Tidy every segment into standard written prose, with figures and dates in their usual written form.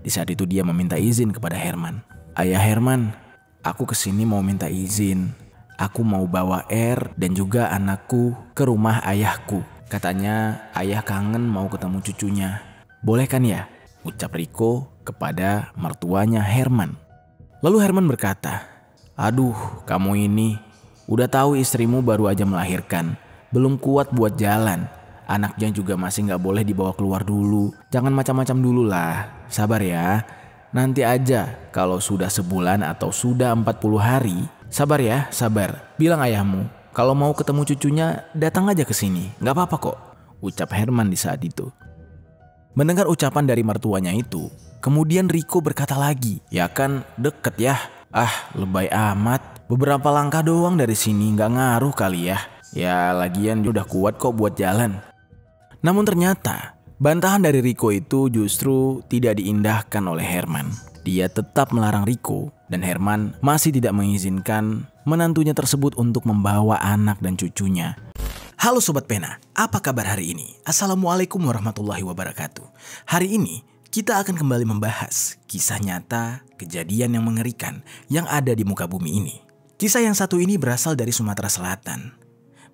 Di saat itu dia meminta izin kepada Herman. "Ayah Herman, aku kesini mau minta izin. Aku mau bawa dan juga anakku ke rumah ayahku. Katanya ayah kangen mau ketemu cucunya. Boleh kan ya?" ucap Riko kepada mertuanya Herman. Lalu Herman berkata, "Aduh, kamu ini udah tahu istrimu baru aja melahirkan. Belum kuat buat jalan. Anaknya juga masih gak boleh dibawa keluar dulu. Jangan macam-macam dulu lah. Sabar ya. Nanti aja kalau sudah sebulan atau sudah 40 hari. Sabar ya, sabar. Bilang ayahmu kalau mau ketemu cucunya datang aja ke sini. Gak apa-apa kok," ucap Herman di saat itu. Mendengar ucapan dari mertuanya itu, kemudian Riko berkata lagi, "Ya kan deket ya. Ah, lebay amat. Beberapa langkah doang dari sini, gak ngaruh kali ya. Ya lagian udah kuat kok buat jalan." Namun ternyata bantahan dari Riko itu justru tidak diindahkan oleh Herman. Dia tetap melarang Riko dan Herman masih tidak mengizinkan menantunya tersebut untuk membawa anak dan cucunya. Halo Sobat Pena, apa kabar hari ini? Assalamualaikum warahmatullahi wabarakatuh. Hari ini kita akan kembali membahas kisah nyata kejadian yang mengerikan yang ada di muka bumi ini. Kisah yang satu ini berasal dari Sumatera Selatan.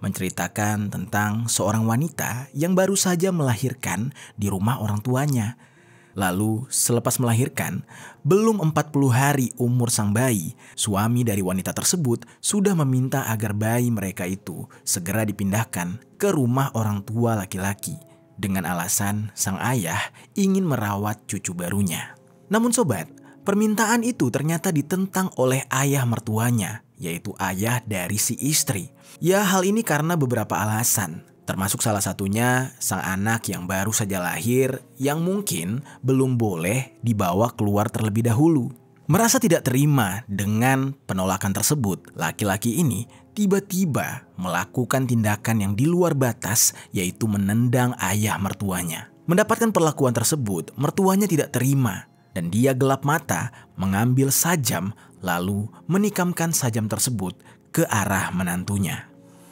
Menceritakan tentang seorang wanita yang baru saja melahirkan di rumah orang tuanya. Lalu selepas melahirkan, belum 40 hari umur sang bayi, suami dari wanita tersebut sudah meminta agar bayi mereka itu segera dipindahkan ke rumah orang tua laki-laki dengan alasan sang ayah ingin merawat cucu barunya. Namun sobat, permintaan itu ternyata ditentang oleh ayah mertuanya, yaitu ayah dari si istri. Ya, hal ini karena beberapa alasan. Termasuk salah satunya sang anak yang baru saja lahir yang mungkin belum boleh dibawa keluar terlebih dahulu. Merasa tidak terima dengan penolakan tersebut, laki-laki ini tiba-tiba melakukan tindakan yang di luar batas, yaitu menendang ayah mertuanya. Mendapatkan perlakuan tersebut, mertuanya tidak terima dan dia gelap mata mengambil sajam lalu menikamkan sajam tersebut ke arah menantunya.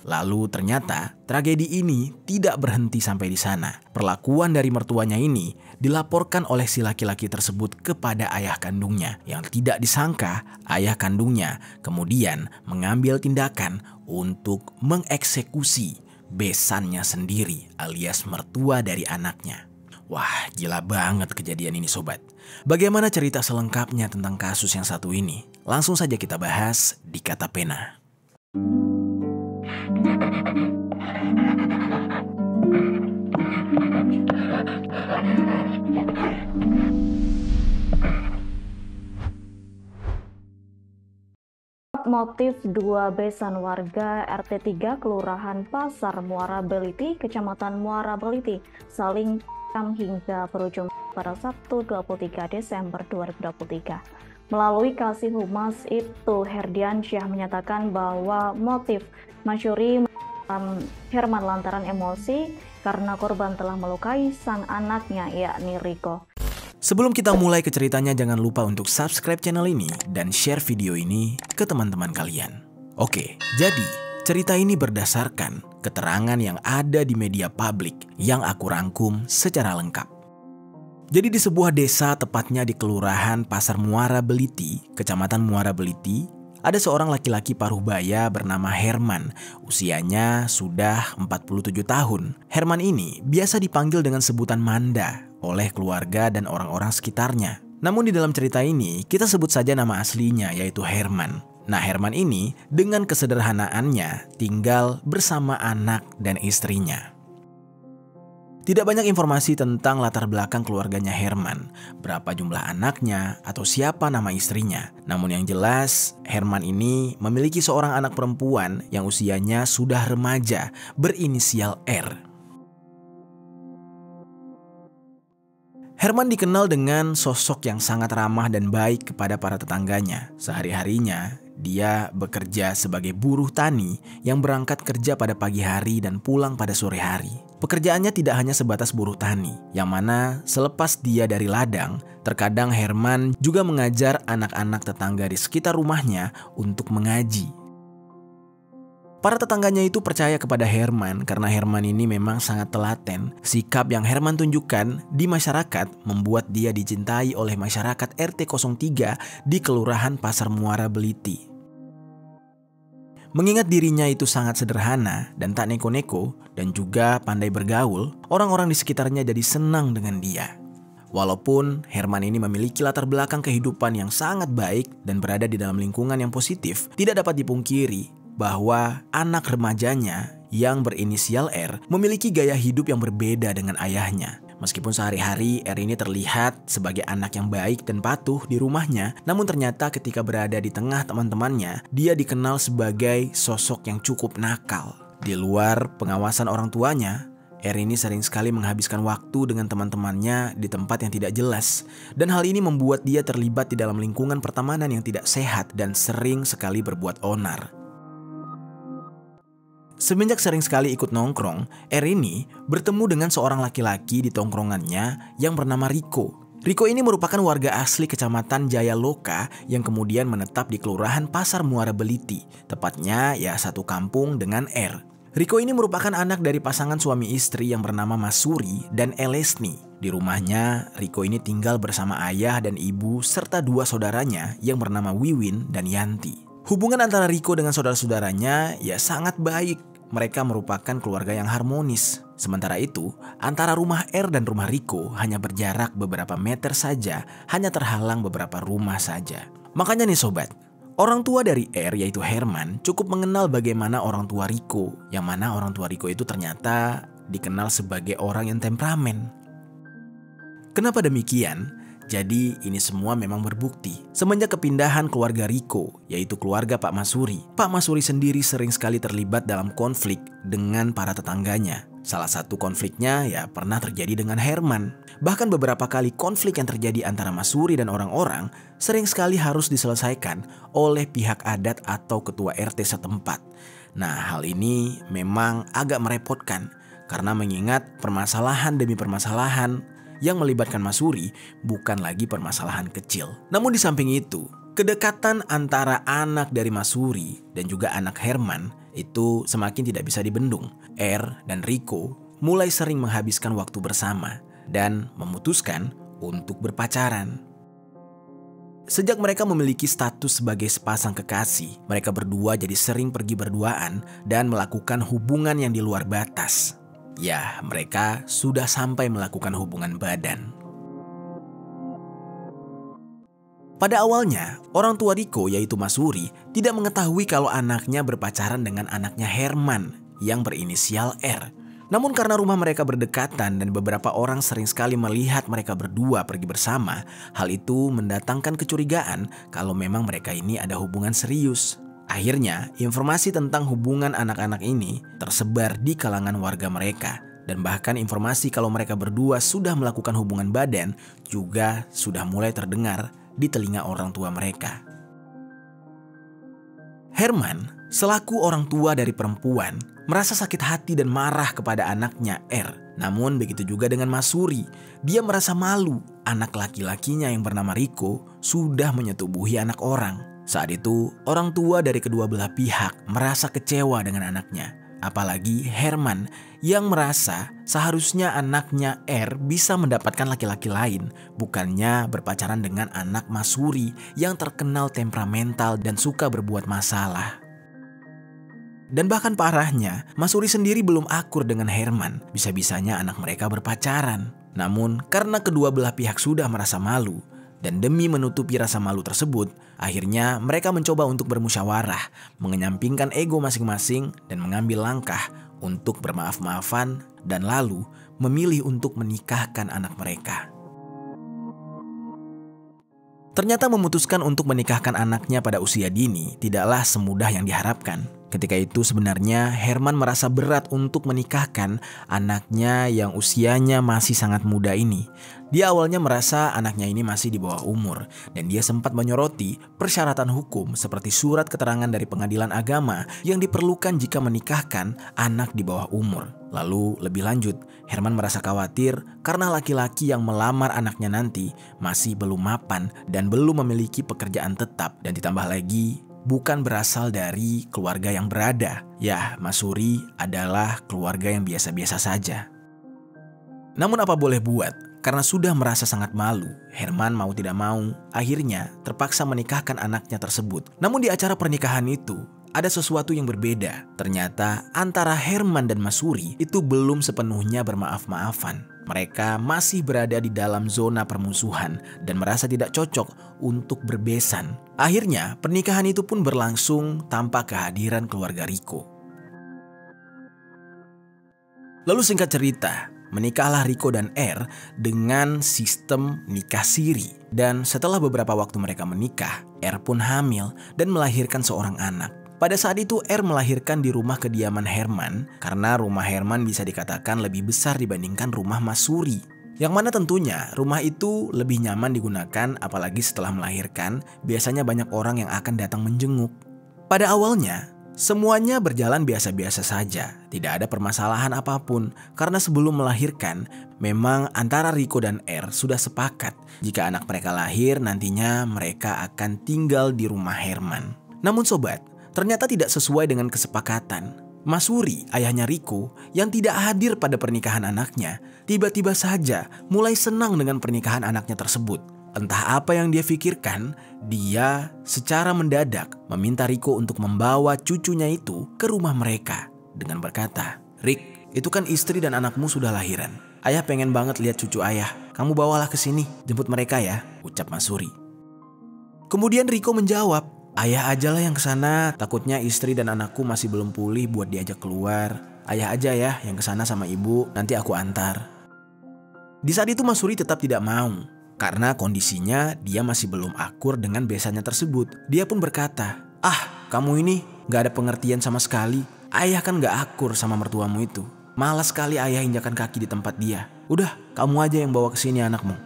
Lalu ternyata tragedi ini tidak berhenti sampai di sana. Perlakuan dari mertuanya ini dilaporkan oleh si laki-laki tersebut kepada ayah kandungnya. Yang tidak disangka ayah kandungnya kemudian mengambil tindakan untuk mengeksekusi besannya sendiri alias mertua dari anaknya. Wah, gila banget kejadian ini sobat. Bagaimana cerita selengkapnya tentang kasus yang satu ini? Langsung saja kita bahas di Kata Pena. Motif dua besan warga RT 3 Kelurahan Pasar Muara Beliti, Kecamatan Muara Beliti saling hingga berujung pada Sabtu 23 Desember 2023. Melalui Kasih Humas Ibtu Herdiansyah menyatakan bahwa motif mencuri Herman lantaran emosi karena korban telah melukai sang anaknya yakni Riko. Sebelum kita mulai ke ceritanya, jangan lupa untuk subscribe channel ini dan share video ini ke teman-teman kalian. Oke, jadi cerita ini berdasarkan keterangan yang ada di media publik yang aku rangkum secara lengkap. Jadi di sebuah desa, tepatnya di Kelurahan Pasar Muara Beliti, Kecamatan Muara Beliti, ada seorang laki-laki paruhbaya bernama Herman. Usianya sudah 47 tahun. Herman ini biasa dipanggil dengan sebutan Manda oleh keluarga dan orang-orang sekitarnya. Namun di dalam cerita ini kita sebut saja nama aslinya yaitu Herman. Nah, Herman ini dengan kesederhanaannya tinggal bersama anak dan istrinya. Tidak banyak informasi tentang latar belakang keluarganya Herman, berapa jumlah anaknya, atau siapa nama istrinya. Namun yang jelas, Herman ini memiliki seorang anak perempuan yang usianya sudah remaja, berinisial R. Herman dikenal dengan sosok yang sangat ramah dan baik kepada para tetangganya. Sehari-harinya, dia bekerja sebagai buruh tani yang berangkat kerja pada pagi hari dan pulang pada sore hari. Pekerjaannya tidak hanya sebatas buruh tani, yang mana selepas dia dari ladang, terkadang Herman juga mengajar anak-anak tetangga di sekitar rumahnya untuk mengaji. Para tetangganya itu percaya kepada Herman karena Herman ini memang sangat telaten. Sikap yang Herman tunjukkan di masyarakat membuat dia dicintai oleh masyarakat RT 03 di Kelurahan Pasar Muara Beliti. Mengingat dirinya itu sangat sederhana dan tak neko-neko dan juga pandai bergaul, orang-orang di sekitarnya jadi senang dengan dia. Walaupun Herman ini memiliki latar belakang kehidupan yang sangat baik dan berada di dalam lingkungan yang positif, tidak dapat dipungkiri bahwa anak remajanya yang berinisial R memiliki gaya hidup yang berbeda dengan ayahnya. Meskipun sehari-hari R ini terlihat sebagai anak yang baik dan patuh di rumahnya, namun ternyata ketika berada di tengah teman-temannya, dia dikenal sebagai sosok yang cukup nakal. Di luar pengawasan orang tuanya, R ini sering sekali menghabiskan waktu dengan teman-temannya di tempat yang tidak jelas. Dan hal ini membuat dia terlibat di dalam lingkungan pertemanan yang tidak sehat dan sering sekali berbuat onar. Semenjak sering sekali ikut nongkrong, R ini bertemu dengan seorang laki-laki di tongkrongannya yang bernama Riko. Riko ini merupakan warga asli Kecamatan Jayaloka yang kemudian menetap di Kelurahan Pasar Muara Beliti, tepatnya ya satu kampung dengan R. Riko ini merupakan anak dari pasangan suami istri yang bernama Masuri dan Elesni. Di rumahnya, Riko ini tinggal bersama ayah dan ibu serta dua saudaranya yang bernama Wiwin dan Yanti. Hubungan antara Riko dengan saudara-saudaranya ya sangat baik. Mereka merupakan keluarga yang harmonis. Sementara itu, antara rumah R dan rumah Riko hanya berjarak beberapa meter saja, hanya terhalang beberapa rumah saja. Makanya nih sobat, orang tua dari R yaitu Herman cukup mengenal bagaimana orang tua Riko, yang mana orang tua Riko itu ternyata dikenal sebagai orang yang temperamen. Kenapa demikian? Jadi ini semua memang berbukti. Semenjak kepindahan keluarga Riko, yaitu keluarga Pak Masuri, Pak Masuri sendiri sering sekali terlibat dalam konflik dengan para tetangganya. Salah satu konfliknya ya pernah terjadi dengan Herman. Bahkan beberapa kali konflik yang terjadi antara Masuri dan orang-orang sering sekali harus diselesaikan oleh pihak adat atau ketua RT setempat. Nah, hal ini memang agak merepotkan karena mengingat permasalahan demi permasalahan yang melibatkan Masuri bukan lagi permasalahan kecil. Namun di samping itu, kedekatan antara anak dari Masuri dan juga anak Herman itu semakin tidak bisa dibendung. R dan Riko mulai sering menghabiskan waktu bersama dan memutuskan untuk berpacaran. Sejak mereka memiliki status sebagai sepasang kekasih, mereka berdua jadi sering pergi berduaan dan melakukan hubungan yang di luar batas. Ya, mereka sudah sampai melakukan hubungan badan. Pada awalnya, orang tua Riko yaitu Masuri tidak mengetahui kalau anaknya berpacaran dengan anaknya Herman yang berinisial R. Namun karena rumah mereka berdekatan dan beberapa orang sering sekali melihat mereka berdua pergi bersama, hal itu mendatangkan kecurigaan kalau memang mereka ini ada hubungan serius. Akhirnya, informasi tentang hubungan anak-anak ini tersebar di kalangan warga mereka. Dan bahkan informasi kalau mereka berdua sudah melakukan hubungan badan juga sudah mulai terdengar di telinga orang tua mereka. Herman, selaku orang tua dari perempuan, merasa sakit hati dan marah kepada anaknya R. Namun begitu juga dengan Masuri. Dia merasa malu anak laki-lakinya yang bernama Riko sudah menyetubuhi anak orang. Saat itu, orang tua dari kedua belah pihak merasa kecewa dengan anaknya. Apalagi Herman yang merasa seharusnya anaknya R bisa mendapatkan laki-laki lain, bukannya berpacaran dengan anak Masuri yang terkenal temperamental dan suka berbuat masalah. Dan bahkan parahnya, Masuri sendiri belum akur dengan Herman. Bisa-bisanya anak mereka berpacaran. Namun karena kedua belah pihak sudah merasa malu, dan demi menutupi rasa malu tersebut, akhirnya mereka mencoba untuk bermusyawarah, mengenyampingkan ego masing-masing dan mengambil langkah untuk bermaaf-maafan dan lalu memilih untuk menikahkan anak mereka. Ternyata memutuskan untuk menikahkan anaknya pada usia dini tidaklah semudah yang diharapkan. Ketika itu sebenarnya Herman merasa berat untuk menikahkan anaknya yang usianya masih sangat muda ini. Dia awalnya merasa anaknya ini masih di bawah umur dan dia sempat menyoroti persyaratan hukum seperti surat keterangan dari pengadilan agama yang diperlukan jika menikahkan anak di bawah umur. Lalu lebih lanjut, Herman merasa khawatir karena laki-laki yang melamar anaknya nanti masih belum mapan dan belum memiliki pekerjaan tetap, dan ditambah lagi bukan berasal dari keluarga yang berada. Ya, Mas Suri adalah keluarga yang biasa-biasa saja. Namun apa boleh buat, karena sudah merasa sangat malu, Herman mau tidak mau akhirnya terpaksa menikahkan anaknya tersebut. Namun di acara pernikahan itu ada sesuatu yang berbeda. Ternyata antara Herman dan Mas Suri itu belum sepenuhnya bermaaf-maafan. Mereka masih berada di dalam zona permusuhan dan merasa tidak cocok untuk berbesan. Akhirnya pernikahan itu pun berlangsung tanpa kehadiran keluarga Riko. Lalu singkat cerita, menikahlah Riko dan R dengan sistem nikah siri. Dan setelah beberapa waktu mereka menikah, R pun hamil dan melahirkan seorang anak. Pada saat itu R melahirkan di rumah kediaman Herman karena rumah Herman bisa dikatakan lebih besar dibandingkan rumah Mas Suri. Yang mana tentunya rumah itu lebih nyaman digunakan, apalagi setelah melahirkan biasanya banyak orang yang akan datang menjenguk. Pada awalnya semuanya berjalan biasa-biasa saja, tidak ada permasalahan apapun karena sebelum melahirkan memang antara Riko dan R sudah sepakat jika anak mereka lahir nantinya mereka akan tinggal di rumah Herman. Namun sobat, ternyata tidak sesuai dengan kesepakatan. Mas Suri, ayahnya Riko, yang tidak hadir pada pernikahan anaknya, tiba-tiba saja mulai senang dengan pernikahan anaknya tersebut. Entah apa yang dia pikirkan, dia secara mendadak meminta Riko untuk membawa cucunya itu ke rumah mereka dengan berkata, "Rik, itu kan istri dan anakmu sudah lahiran. Ayah pengen banget lihat cucu ayah. Kamu bawalah ke sini, jemput mereka ya," ucap Mas Suri. Kemudian Riko menjawab, "Ayah ajalah yang kesana, takutnya istri dan anakku masih belum pulih buat diajak keluar. Ayah aja ya yang kesana sama ibu, nanti aku antar." Di saat itu Mas Suri tetap tidak mau, karena kondisinya dia masih belum akur dengan besannya tersebut. Dia pun berkata, "Ah, kamu ini gak ada pengertian sama sekali. Ayah kan gak akur sama mertuamu itu. Malas sekali ayah injakan kaki di tempat dia. Udah, kamu aja yang bawa ke sini anakmu."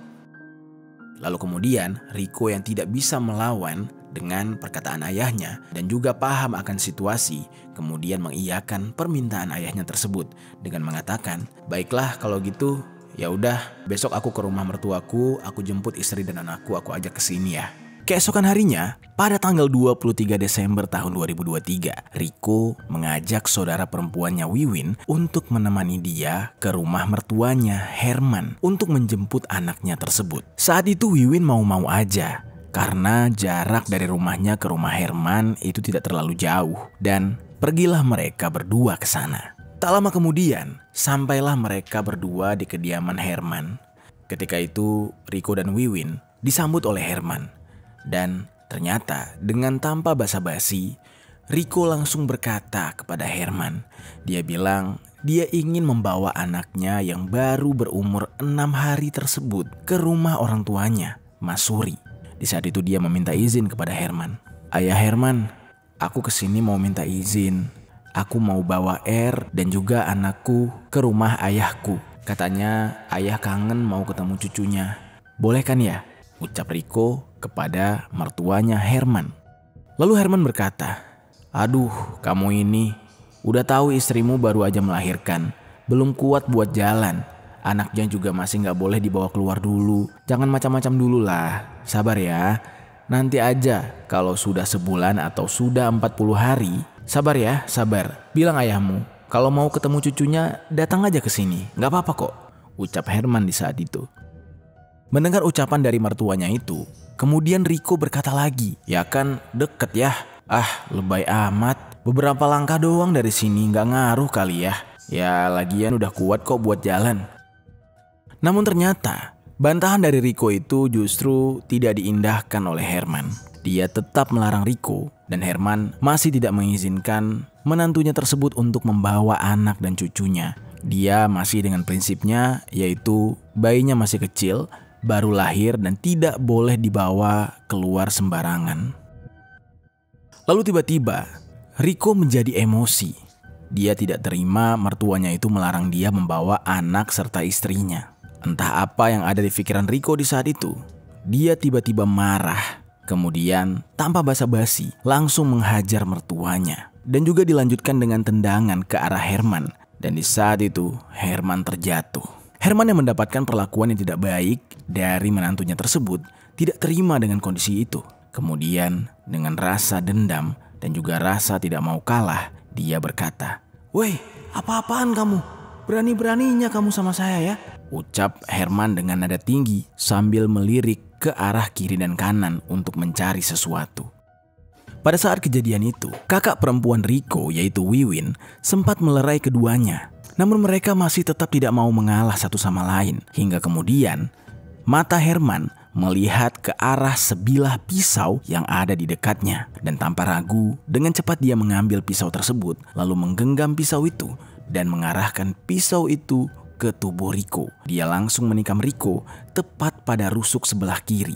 Lalu kemudian Riko yang tidak bisa melawan dengan perkataan ayahnya dan juga paham akan situasi, kemudian mengiyakan permintaan ayahnya tersebut dengan mengatakan, "Baiklah kalau gitu, ya udah besok aku ke rumah mertuaku, aku jemput istri dan anakku, aku ajak ke sini ya." Keesokan harinya, pada tanggal 23 Desember tahun 2023, Riko mengajak saudara perempuannya Wiwin untuk menemani dia ke rumah mertuanya Herman untuk menjemput anaknya tersebut. Saat itu Wiwin mau-mau aja, karena jarak dari rumahnya ke rumah Herman itu tidak terlalu jauh, dan pergilah mereka berdua ke sana. Tak lama kemudian, sampailah mereka berdua di kediaman Herman. Ketika itu, Riko dan Wiwin disambut oleh Herman. Dan ternyata dengan tanpa basa-basi, Riko langsung berkata kepada Herman. Dia bilang dia ingin membawa anaknya yang baru berumur 6 hari tersebut ke rumah orang tuanya, Mas Suri. Di saat itu dia meminta izin kepada Herman. "Ayah Herman, aku kesini mau minta izin. Aku mau bawa R dan juga anakku ke rumah ayahku. Katanya ayah kangen mau ketemu cucunya. Boleh kan ya?" ucap Riko kepada mertuanya Herman. Lalu Herman berkata, "Aduh, kamu ini udah tahu istrimu baru aja melahirkan, belum kuat buat jalan. Anaknya juga masih gak boleh dibawa keluar dulu. Jangan macam-macam dulu lah, sabar ya. Nanti aja kalau sudah sebulan atau sudah 40 hari, sabar ya, sabar. Bilang ayahmu, kalau mau ketemu cucunya datang aja ke sini, gak apa-apa kok," ucap Herman di saat itu. Mendengar ucapan dari mertuanya itu, kemudian Riko berkata lagi, "Ya kan deket ya. Ah, lebay amat. Beberapa langkah doang dari sini, gak ngaruh kali ya. Ya lagian udah kuat kok buat jalan." Namun ternyata bantahan dari Riko itu justru tidak diindahkan oleh Herman. Dia tetap melarang Riko dan Herman masih tidak mengizinkan menantunya tersebut untuk membawa anak dan cucunya. Dia masih dengan prinsipnya, yaitu bayinya masih kecil, baru lahir dan tidak boleh dibawa keluar sembarangan. Lalu tiba-tiba Riko menjadi emosi. Dia tidak terima mertuanya itu melarang dia membawa anak serta istrinya. Entah apa yang ada di pikiran Riko di saat itu. Dia tiba-tiba marah. Kemudian tanpa basa-basi langsung menghajar mertuanya. Dan juga dilanjutkan dengan tendangan ke arah Herman. Dan di saat itu Herman terjatuh. Herman yang mendapatkan perlakuan yang tidak baik dari menantunya tersebut tidak terima dengan kondisi itu. Kemudian dengan rasa dendam dan juga rasa tidak mau kalah, dia berkata, "Woi, apa-apaan kamu? Berani-beraninya kamu sama saya ya?" Ucap Herman dengan nada tinggi sambil melirik ke arah kiri dan kanan untuk mencari sesuatu. Pada saat kejadian itu, kakak perempuan Rico yaitu Wiwin sempat melerai keduanya. Namun mereka masih tetap tidak mau mengalah satu sama lain. Hingga kemudian mata Herman melihat ke arah sebilah pisau yang ada di dekatnya. Dan tanpa ragu, dengan cepat dia mengambil pisau tersebut, lalu menggenggam pisau itu dan mengarahkan pisau itu ke tubuh Rico. Dia langsung menikam Rico tepat pada rusuk sebelah kiri.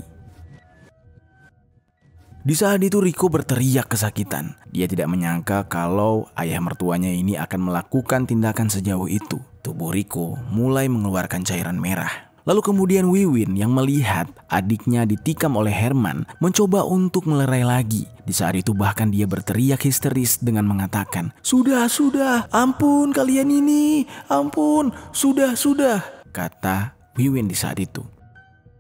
Di saat itu Rico berteriak kesakitan. Dia tidak menyangka kalau ayah mertuanya ini akan melakukan tindakan sejauh itu. Tubuh Rico mulai mengeluarkan cairan merah. Lalu kemudian Wiwin yang melihat adiknya ditikam oleh Herman mencoba untuk melerai lagi. Di saat itu bahkan dia berteriak histeris dengan mengatakan, Sudah, ampun kalian ini, ampun, sudah, kata Wiwin di saat itu.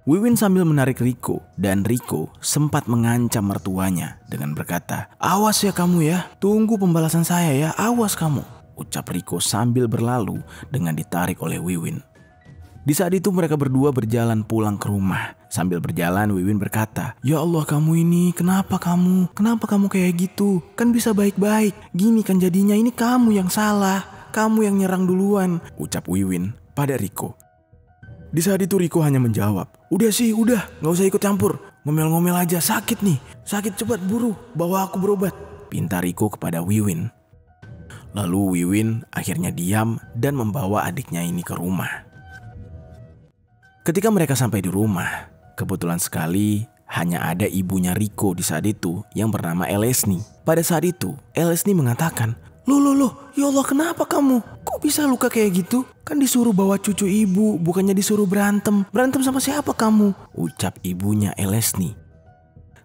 Wiwin sambil menarik Rico dan Rico sempat mengancam mertuanya dengan berkata, "Awas ya kamu ya, tunggu pembalasan saya ya, awas kamu," ucap Rico sambil berlalu dengan ditarik oleh Wiwin. Di saat itu mereka berdua berjalan pulang ke rumah. Sambil berjalan Wiwin berkata, "Ya Allah kamu ini, kenapa kamu kayak gitu? Kan bisa baik-baik, gini kan jadinya, ini kamu yang salah, kamu yang nyerang duluan," ucap Wiwin pada Rico. Di saat itu Rico hanya menjawab, udah, gak usah ikut campur, ngomel-ngomel aja, sakit nih, sakit, cepat buru, bawa aku berobat, pinta Rico kepada Wiwin. Lalu Wiwin akhirnya diam dan membawa adiknya ini ke rumah. Ketika mereka sampai di rumah, kebetulan sekali hanya ada ibunya Rico di saat itu yang bernama Elesni. Pada saat itu, Elesni mengatakan, Loh, ya Allah kenapa kamu? Kok bisa luka kayak gitu? Kan disuruh bawa cucu ibu, bukannya disuruh berantem. Berantem sama siapa kamu? Ucap ibunya Elesni.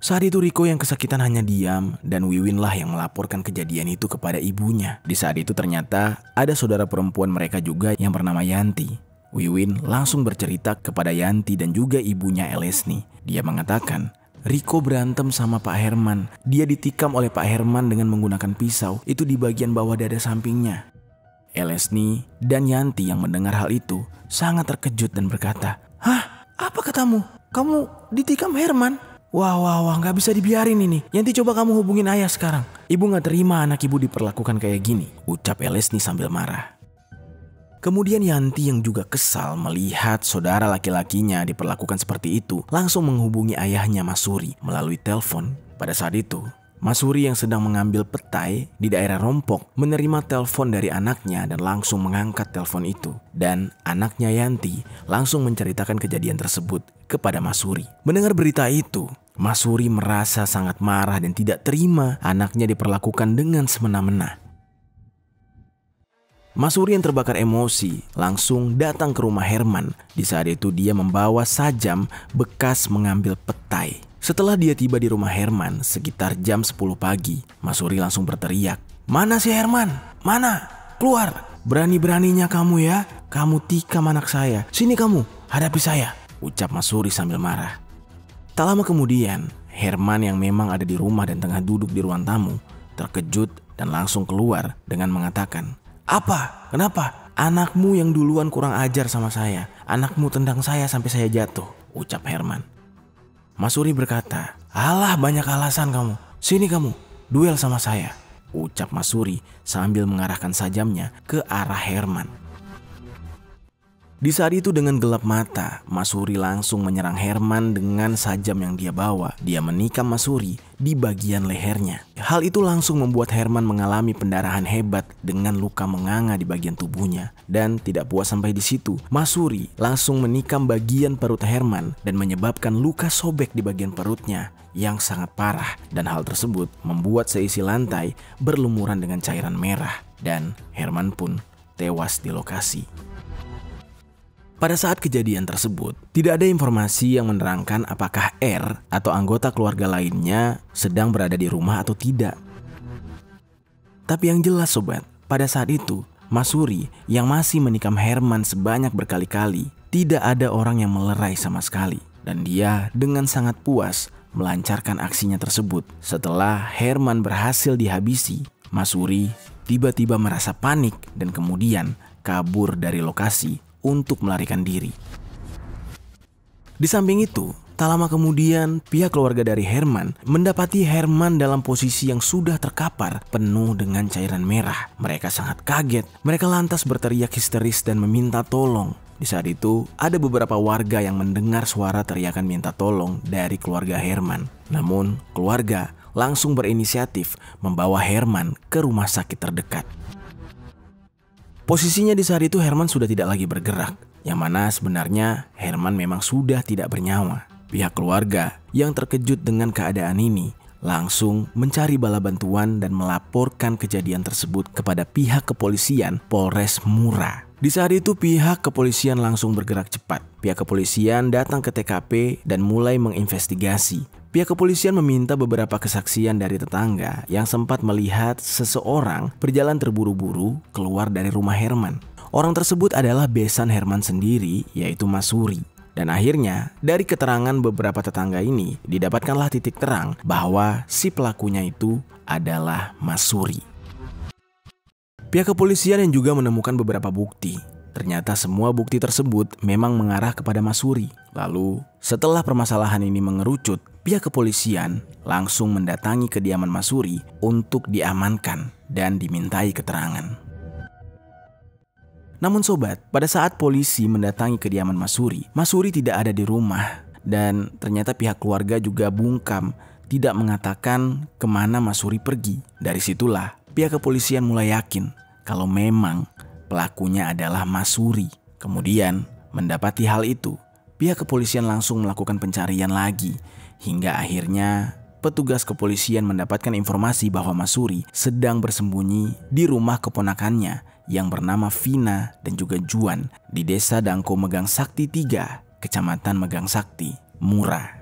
Saat itu Rico yang kesakitan hanya diam dan Wiwin lah yang melaporkan kejadian itu kepada ibunya. Di saat itu ternyata ada saudara perempuan mereka juga yang bernama Yanti. Wiwin langsung bercerita kepada Yanti dan juga ibunya Elesni. Dia mengatakan, Rico berantem sama Pak Herman. Dia ditikam oleh Pak Herman dengan menggunakan pisau, itu di bagian bawah dada sampingnya. Elesni dan Yanti yang mendengar hal itu sangat terkejut dan berkata, "Hah? Apa katamu? Kamu ditikam Herman? Wah, gak bisa dibiarin ini. Yanti coba kamu hubungin ayah sekarang. Ibu gak terima anak ibu diperlakukan kayak gini," ucap Elesni sambil marah. Kemudian Yanti yang juga kesal melihat saudara laki-lakinya diperlakukan seperti itu langsung menghubungi ayahnya Masuri melalui telepon. Pada saat itu, Masuri yang sedang mengambil petai di daerah Rompok menerima telepon dari anaknya dan langsung mengangkat telepon itu. Dan anaknya Yanti langsung menceritakan kejadian tersebut kepada Masuri. Mendengar berita itu, Masuri merasa sangat marah dan tidak terima anaknya diperlakukan dengan semena-mena. Masuri yang terbakar emosi langsung datang ke rumah Herman. Di saat itu dia membawa sajam bekas mengambil petai. Setelah dia tiba di rumah Herman sekitar jam 10 pagi, Masuri langsung berteriak, "Mana si Herman? Mana? Keluar! Berani-beraninya kamu ya, kamu tikam anak saya. Sini kamu, hadapi saya," ucap Masuri sambil marah. Tak lama kemudian, Herman yang memang ada di rumah dan tengah duduk di ruang tamu terkejut dan langsung keluar dengan mengatakan, "Apa? Kenapa? Anakmu yang duluan kurang ajar sama saya. Anakmu tendang saya sampai saya jatuh," ucap Herman. Masuri berkata, "Alah, banyak alasan kamu. Sini kamu, duel sama saya," ucap Masuri sambil mengarahkan sajamnya ke arah Herman. Di saat itu dengan gelap mata, Masuri langsung menyerang Herman dengan sajam yang dia bawa. Dia menikam Masuri di bagian lehernya. Hal itu langsung membuat Herman mengalami pendarahan hebat dengan luka menganga di bagian tubuhnya. Dan tidak puas sampai di situ, Masuri langsung menikam bagian perut Herman dan menyebabkan luka sobek di bagian perutnya yang sangat parah. Dan hal tersebut membuat seisi lantai berlumuran dengan cairan merah. Dan Herman pun tewas di lokasi. Pada saat kejadian tersebut, tidak ada informasi yang menerangkan apakah R atau anggota keluarga lainnya sedang berada di rumah atau tidak. Tapi yang jelas sobat, pada saat itu, Masuri yang masih menikam Herman sebanyak berkali-kali, tidak ada orang yang melerai sama sekali. Dan dia dengan sangat puas melancarkan aksinya tersebut. Setelah Herman berhasil dihabisi, Masuri tiba-tiba merasa panik dan kemudian kabur dari lokasi untuk melarikan diri. Di samping itu, tak lama kemudian pihak keluarga dari Herman mendapati Herman dalam posisi yang sudah terkapar penuh dengan cairan merah. Mereka sangat kaget. Mereka lantas berteriak histeris dan meminta tolong. Di saat itu, ada beberapa warga yang mendengar suara teriakan minta tolong dari keluarga Herman. Namun, keluarga langsung berinisiatif membawa Herman ke rumah sakit terdekat. Posisinya di saat itu Herman sudah tidak lagi bergerak, yang mana sebenarnya Herman memang sudah tidak bernyawa. Pihak keluarga yang terkejut dengan keadaan ini langsung mencari bala bantuan dan melaporkan kejadian tersebut kepada pihak kepolisian Polres Mura. Di saat itu pihak kepolisian langsung bergerak cepat. Pihak kepolisian datang ke TKP dan mulai menginvestigasi. Pihak kepolisian meminta beberapa kesaksian dari tetangga yang sempat melihat seseorang berjalan terburu-buru keluar dari rumah Herman. Orang tersebut adalah besan Herman sendiri, yaitu Masuri. Dan akhirnya dari keterangan beberapa tetangga ini didapatkanlah titik terang bahwa si pelakunya itu adalah Masuri. Pihak kepolisian yang juga menemukan beberapa bukti. Ternyata semua bukti tersebut memang mengarah kepada Masuri. Lalu setelah permasalahan ini mengerucut, pihak kepolisian langsung mendatangi kediaman Masuri untuk diamankan dan dimintai keterangan. Namun sobat, pada saat polisi mendatangi kediaman Masuri, Masuri tidak ada di rumah. Dan ternyata pihak keluarga juga bungkam, tidak mengatakan kemana Masuri pergi. Dari situlah pihak kepolisian mulai yakin kalau memang pelakunya adalah Masuri. Kemudian mendapati hal itu, pihak kepolisian langsung melakukan pencarian lagi. Hingga akhirnya petugas kepolisian mendapatkan informasi bahwa Masuri sedang bersembunyi di rumah keponakannya yang bernama Vina dan juga Juan di Desa Dangko Megang Sakti 3, Kecamatan Megang Sakti, Mura.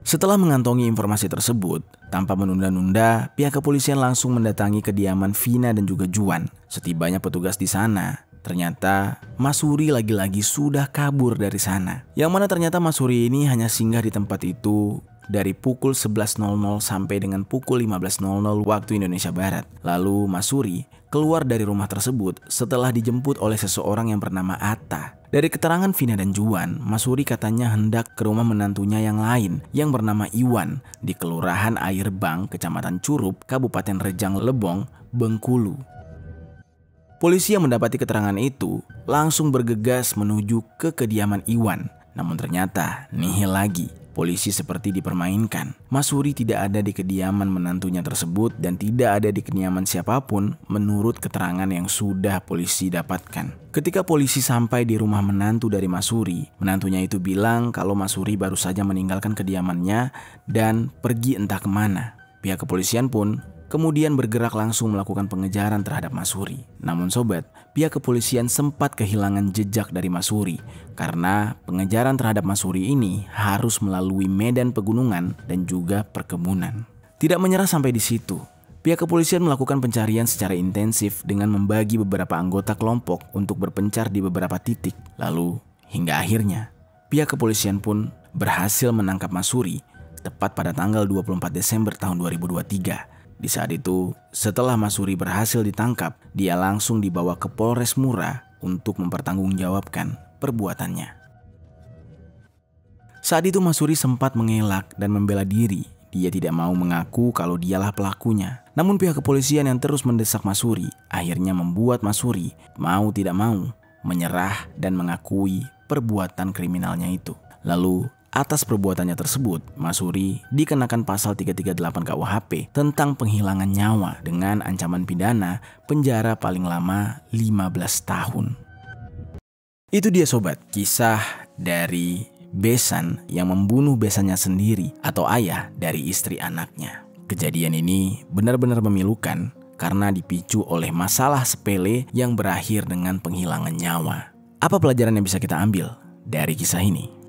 Setelah mengantongi informasi tersebut, tanpa menunda-nunda, pihak kepolisian langsung mendatangi kediaman Vina dan juga Juan. Setibanya petugas di sana, ternyata Masuri lagi-lagi sudah kabur dari sana. Yang mana ternyata Masuri ini hanya singgah di tempat itu dari pukul 11.00 sampai dengan pukul 15.00 waktu Indonesia Barat. Lalu Masuri keluar dari rumah tersebut setelah dijemput oleh seseorang yang bernama Atta. Dari keterangan Vina dan Juan, Masuri katanya hendak ke rumah menantunya yang lain yang bernama Iwan di Kelurahan Airbang, Kecamatan Curup, Kabupaten Rejang Lebong, Bengkulu. Polisi yang mendapati keterangan itu langsung bergegas menuju ke kediaman Iwan. Namun ternyata nihil lagi. Polisi seperti dipermainkan. Masuri tidak ada di kediaman menantunya tersebut dan tidak ada di kediaman siapapun menurut keterangan yang sudah polisi dapatkan. Ketika polisi sampai di rumah menantu dari Masuri, menantunya itu bilang kalau Masuri baru saja meninggalkan kediamannya dan pergi entah kemana. Pihak kepolisian pun kemudian bergerak langsung melakukan pengejaran terhadap Masuri. Namun sobat, pihak kepolisian sempat kehilangan jejak dari Masuri karena pengejaran terhadap Masuri ini harus melalui medan pegunungan dan juga perkebunan. Tidak menyerah sampai di situ, pihak kepolisian melakukan pencarian secara intensif dengan membagi beberapa anggota kelompok untuk berpencar di beberapa titik. Lalu hingga akhirnya pihak kepolisian pun berhasil menangkap Masuri tepat pada tanggal 24 Desember tahun 2023. Di saat itu, setelah Masuri berhasil ditangkap, dia langsung dibawa ke Polres Mura untuk mempertanggungjawabkan perbuatannya. Saat itu Masuri sempat mengelak dan membela diri. Dia tidak mau mengaku kalau dialah pelakunya. Namun pihak kepolisian yang terus mendesak Masuri akhirnya membuat Masuri mau tidak mau menyerah dan mengakui perbuatan kriminalnya itu. Lalu atas perbuatannya tersebut, Masuri dikenakan pasal 338 KUHP tentang penghilangan nyawa dengan ancaman pidana penjara paling lama 15 tahun. Itu dia sobat, kisah dari besan yang membunuh besannya sendiri atau ayah dari istri anaknya. Kejadian ini benar-benar memilukan karena dipicu oleh masalah sepele yang berakhir dengan penghilangan nyawa. Apa pelajaran yang bisa kita ambil dari kisah ini?